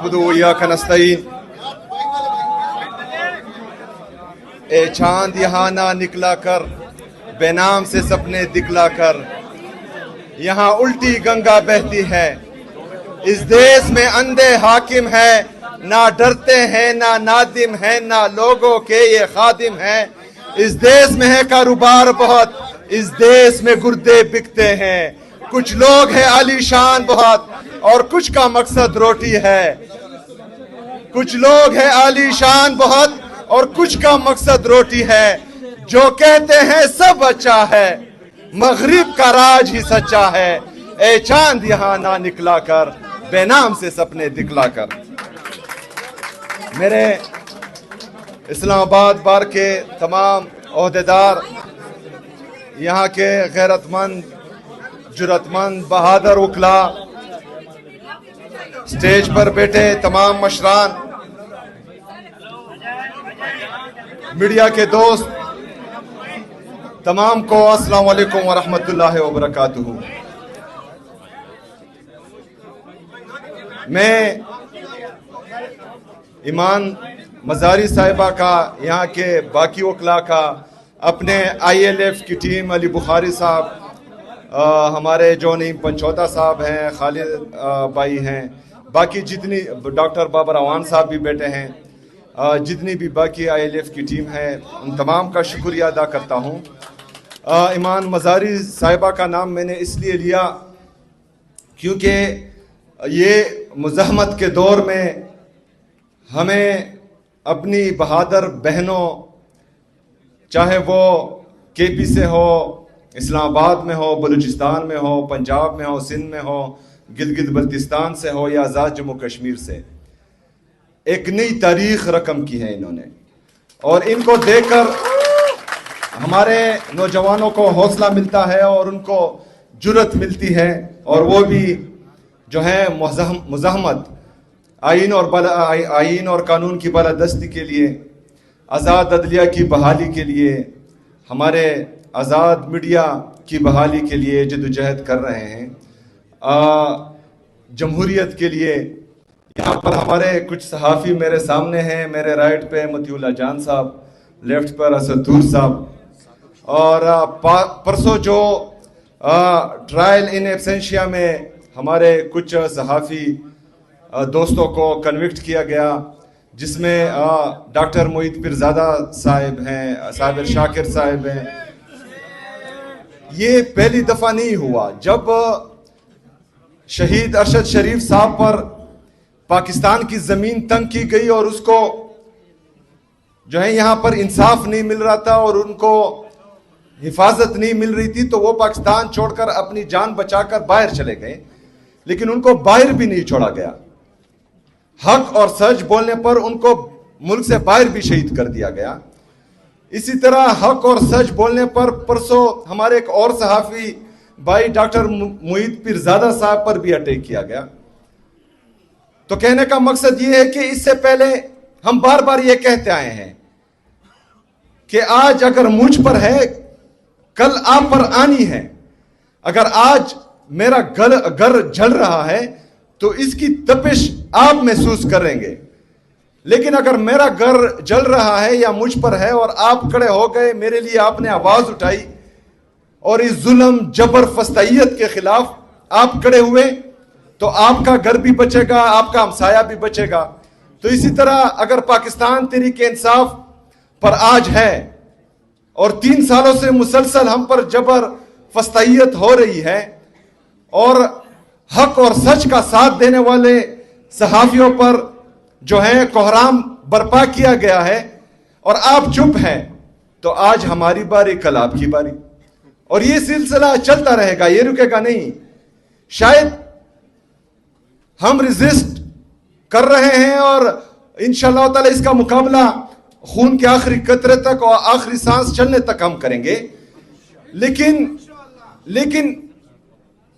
نعبد و ایاک نستعین۔ اے چاند یہاں نہ نکلا کر، بے نام سے سپنے دکھلا کر، یہاں الٹی گنگا بہتی ہے، اس دیس میں اندھے حاکم ہے، نہ ڈرتے ہیں نہ نادم ہیں، نہ لوگوں کے یہ خادم ہیں، اس دیس میں ہے کاروبار بہت، اس دیس میں گردے بکتے ہیں، کچھ لوگ ہیں عالی شان بہت اور کچھ کا مقصد روٹی ہے، کچھ لوگ ہیں عالی شان بہت اور کچھ کا مقصد روٹی ہے، جو کہتے ہیں سب اچھا ہے، مغرب کا راج ہی سچا ہے، اے چاند یہاں نہ نکلا کر، بے نام سے سپنے دکھلا کر۔ میرے اسلام آباد بار کے تمام عہدیدار، یہاں کے غیرت مند، جرات مند، بہادر وکلا، سٹیج پر بیٹھے تمام مشران، میڈیا کے دوست، تمام کو السلام علیکم ورحمۃ اللہ وبرکاتہ۔ میں ایمان مزاری صاحبہ کا، یہاں کے باقی وکلا کا، اپنے آئی ایل ایف کی ٹیم، علی بخاری صاحب، ہمارے جو نعیم پنچوتا صاحب ہیں، خالد بھائی ہیں، باقی جتنی، ڈاکٹر بابر اعوان صاحب بھی بیٹھے ہیں، جتنی بھی باقی آئی ایل ایف کی ٹیم ہے، ان تمام کا شکریہ ادا کرتا ہوں۔ ایمان مزاری صاحبہ کا نام میں نے اس لیے لیا کیونکہ یہ مزاحمت کے دور میں ہمیں اپنی بہادر بہنوں، چاہے وہ کے پی سے ہو، اسلام آباد میں ہو، بلوچستان میں ہو، پنجاب میں ہو، سندھ میں ہو، گلگت بلتستان سے ہو یا آزاد جموں کشمیر سے، ایک نئی تاریخ رقم کی ہے انہوں نے، اور ان کو دیکھ کر ہمارے نوجوانوں کو حوصلہ ملتا ہے اور ان کو جرت ملتی ہے، اور وہ بھی جو ہے مزاحمت، آئین اور قانون کی بالادستی کے لیے، آزاد عدلیہ کی بحالی کے لیے، ہمارے آزاد میڈیا کی بحالی کے لیے جدوجہد کر رہے ہیں، جمہوریت کے لیے۔ یہاں پر ہمارے کچھ صحافی میرے سامنے ہیں، میرے رائٹ پہ مطیع اللہ جان صاحب، لیفٹ پر اسد طور صاحب، اور پرسوں جو ٹرائل ان ایبسینشیا میں ہمارے کچھ صحافی دوستوں کو کنوکٹ کیا گیا، جس میں ڈاکٹر معید پیرزادہ صاحب ہیں، صابر شاکر صاحب ہیں۔ یہ پہلی دفعہ نہیں ہوا، جب شہید ارشد شریف صاحب پر پاکستان کی زمین تنگ کی گئی اور اس کو جو ہے یہاں پر انصاف نہیں مل رہا تھا اور ان کو حفاظت نہیں مل رہی تھی، تو وہ پاکستان چھوڑ کر اپنی جان بچا کر باہر چلے گئے، لیکن ان کو باہر بھی نہیں چھوڑا گیا، حق اور سچ بولنے پر ان کو ملک سے باہر بھی شہید کر دیا گیا۔ اسی طرح حق اور سچ بولنے پر پرسوں ہمارے ایک اور صحافی بھائی ڈاکٹر معید پیرزادہ صاحب پر بھی اٹیک کیا گیا۔ تو کہنے کا مقصد یہ ہے کہ اس سے پہلے ہم بار بار یہ کہتے آئے ہیں کہ آج اگر مجھ پر ہے، کل آپ پر آنی ہے۔ اگر آج میرا گھر جل رہا ہے تو اس کی تپش آپ محسوس کریں گے، لیکن اگر میرا گھر جل رہا ہے یا مجھ پر ہے اور آپ کھڑے ہو گئے، میرے لیے آپ نے آواز اٹھائی اور اس ظلم، جبر، فسطائیت کے خلاف آپ کھڑے ہوئے، تو آپ کا گھر بھی بچے گا، آپ کا ہمسایہ بھی بچے گا۔ تو اسی طرح اگر پاکستان تحریک انصاف پر آج ہے اور 3 سالوں سے مسلسل ہم پر جبر، فسطائیت ہو رہی ہے اور حق اور سچ کا ساتھ دینے والے صحافیوں پر جو ہے کوحرام برپا کیا گیا ہے اور آپ چپ ہیں، تو آج ہماری باری، کل آپ کی باری، اور یہ سلسلہ چلتا رہے گا، یہ رکے گا نہیں۔ شاید ہم ریزسٹ کر رہے ہیں اور انشاءاللہ تعالی اس کا مقابلہ خون کے آخری قطرے تک اور آخری سانس چلنے تک ہم کریں گے، لیکن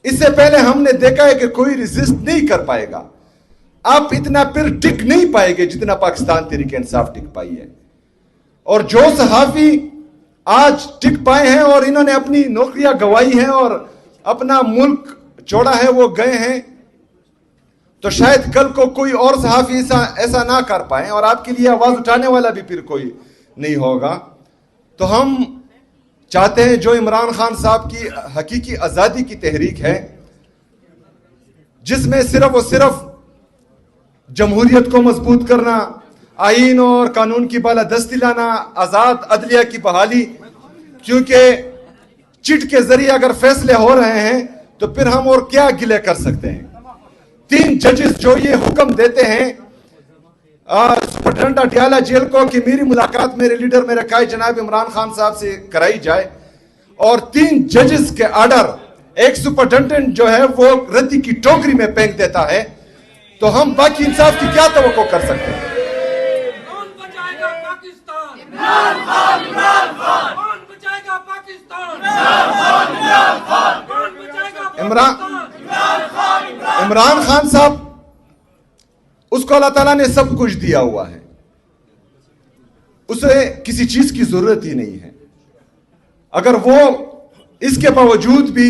اس سے پہلے ہم نے دیکھا ہے کہ کوئی ریزسٹ نہیں کر پائے گا۔ آپ اتنا پھر ٹک نہیں پائے گے جتنا پاکستان تحریک انصاف ٹک پائی ہے، اور جو صحافی آج ٹک پائے ہیں اور انہوں نے اپنی نوکریاں گوائی ہیں اور اپنا ملک چھوڑا ہے، وہ گئے ہیں، تو شاید کل کو کوئی اور صحافی ایسا نہ کر پائیں اور آپ کے لیے آواز اٹھانے والا بھی پھر کوئی نہیں ہوگا. تو ہم چاہتے ہیں جو عمران خان صاحب کی حقیقی آزادی کی تحریک ہے، جس میں صرف اور صرف جمہوریت کو مضبوط کرنا، آئین اور قانون کی بالادستی لانا، آزاد عدلیہ کی بحالی، کیونکہ چٹ کے ذریعے اگر فیصلے ہو رہے ہیں تو پھر ہم اور کیا گلے کر سکتے ہیں. 3 ججز جو یہ حکم دیتے ہیں سپرنٹنڈنٹ اڈیالہ جیل کو کہ میری ملاقات میرے لیڈر میرے قائد جناب عمران خان صاحب سے کرائی جائے، اور 3 ججز کے آرڈر ایک سپرنٹنڈنٹ جو ہے وہ ردی کی ٹوکری میں پھینک دیتا ہے، تو ہم باقی انصاف کی کیا توقع کر سکتے ہیں؟ کون بچائے گا پاکستان؟ عمران خان! عمران خان! کون بچائے گا پاکستان؟ عمران خان! کون بچائے گا پاکستان؟ عمران خان صاحب، اس کو اللہ تعالیٰ نے سب کچھ دیا ہوا ہے، اسے کسی چیز کی ضرورت ہی نہیں ہے. اگر وہ اس کے باوجود بھی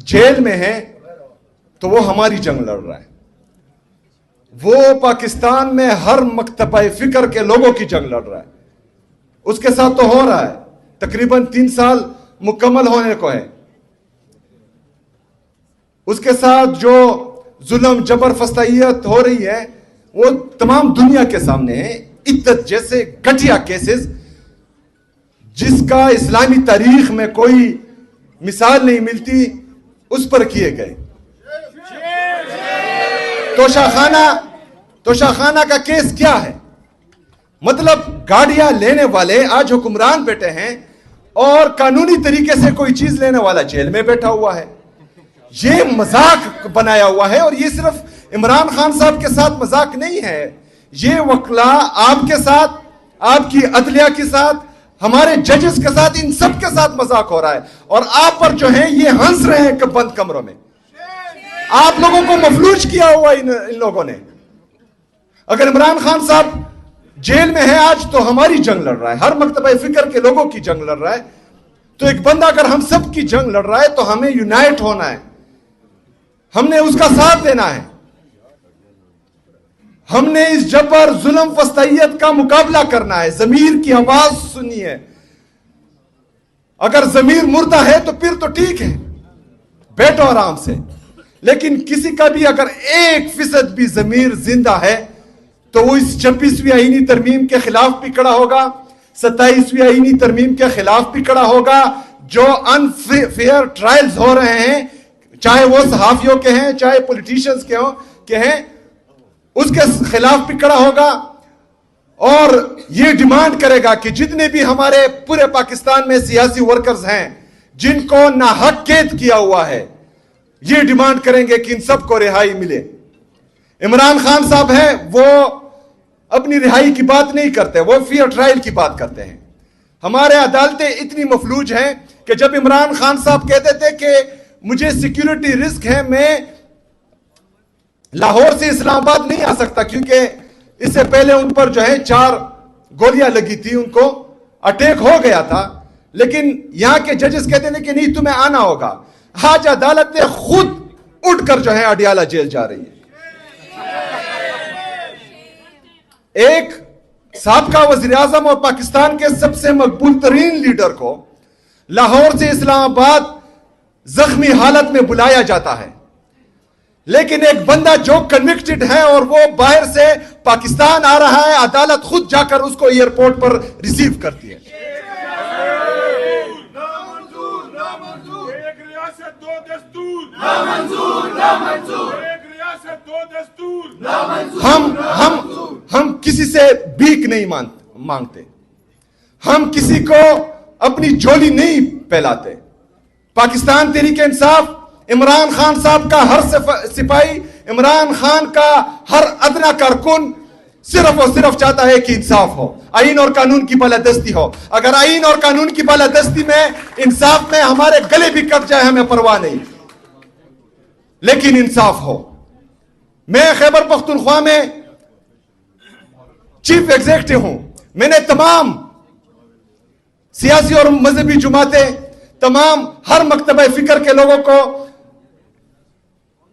جیل میں ہے تو وہ ہماری جنگ لڑ رہا ہے. وہ پاکستان میں ہر مکتبہ فکر کے لوگوں کی جنگ لڑ رہا ہے. اس کے ساتھ تو ہو رہا ہے، تقریباً 3 سال مکمل ہونے کو ہے. اس کے ساتھ جو ظلم جبر فسطائیت ہو رہی ہے وہ تمام دنیا کے سامنے ہے. عدت جیسے گھٹیا کیسز جس کا اسلامی تاریخ میں کوئی مثال نہیں ملتی اس پر کیے گئے. توشہ خانہ کا کیس کیا ہے؟ مطلب گاڑیاں لینے والے آج حکمران بیٹھے ہیں اور قانونی طریقے سے کوئی چیز لینے والا جیل میں بیٹھا ہوا ہے. یہ مذاق بنایا ہوا ہے، اور یہ صرف عمران خان صاحب کے ساتھ مذاق نہیں ہے، یہ وکلا آپ کے ساتھ، آپ کی عدلیہ کے ساتھ، ہمارے ججز کے ساتھ، ان سب کے ساتھ مذاق ہو رہا ہے. اور آپ پر جو ہیں یہ ہنس رہے ہیں بند کمروں میں. آپ لوگوں کو مفلوج کیا ہوا ان لوگوں نے. اگر عمران خان صاحب جیل میں ہے آج تو ہماری جنگ لڑ رہا ہے، ہر مکتبہ فکر کے لوگوں کی جنگ لڑ رہا ہے. تو ایک بندہ اگر ہم سب کی جنگ لڑ رہا ہے تو ہمیں یونائٹ ہونا ہے، ہم نے اس کا ساتھ دینا ہے. ہم نے اس جبر ظلم فسطائیت کا مقابلہ کرنا ہے. ضمیر کی آواز سنی ہے. اگر ضمیر مردہ ہے تو پھر تو ٹھیک ہے، بیٹھو آرام سے. لیکن کسی کا بھی اگر 1% بھی ضمیر زندہ ہے تو وہ اس 26ویں آئینی ترمیم کے خلاف بھی کھڑا ہوگا، 27ویں آئینی ترمیم کے خلاف بھی کھڑا ہوگا. جو انفیئر ٹرائلز ہو رہے ہیں، چاہے وہ صحافیوں کے ہیں چاہے پولیٹیشنز کے ہیں، اس کے خلاف بھی کھڑا ہوگا. اور یہ ڈیمانڈ کرے گا کہ جتنے بھی ہمارے پورے پاکستان میں سیاسی ورکرز ہیں جن کو ناحق قید کیا ہوا ہے، یہ ڈیمانڈ کریں گے کہ ان سب کو رہائی ملے. عمران خان صاحب ہیں، وہ اپنی رہائی کی بات نہیں کرتے، وہ فیئر ٹرائل کی بات کرتے ہیں. ہمارے عدالتیں اتنی مفلوج ہیں کہ جب عمران خان صاحب کہتے تھے کہ مجھے سیکیورٹی رسک ہے، میں لاہور سے اسلام آباد نہیں آ سکتا، کیونکہ اس سے پہلے ان پر جو ہے 4 گولیاں لگی تھی، ان کو اٹیک ہو گیا تھا. لیکن یہاں کے ججز کہتے تھے کہ نہیں تمہیں آنا ہوگا. آج عدالتیں خود اٹھ کر جو ہے اڈیالہ جیل جا رہی ہے. ایک سابقہ وزیر اعظم اور پاکستان کے سب سے مقبول ترین لیڈر کو لاہور سے اسلام آباد زخمی حالت میں بلایا جاتا ہے، لیکن ایک بندہ جو کنوکٹڈ ہے اور وہ باہر سے پاکستان آ رہا ہے، عدالت خود جا کر اس کو ایئرپورٹ پر ریسیو کرتی ہے. ہم کسی سے بھیک نہیں مانگتے، ہم کسی کو اپنی جھولی نہیں پھیلاتے. پاکستان تحریک انصاف عمران خان صاحب کا ہر سپاہی، عمران خان کا ہر ادنا کارکن صرف اور صرف چاہتا ہے کہ انصاف ہو، آئین اور قانون کی بالادستی ہو. اگر آئین اور قانون کی بالادستی میں، انصاف میں ہمارے گلے بھی کٹ جائے ہمیں پرواہ نہیں، لیکن انصاف ہو. میں خیبر پختونخوا میں چیف ایگزیکٹو ہوں. میں نے تمام سیاسی اور مذہبی جماعتیں، تمام ہر مکتبہ فکر کے لوگوں کو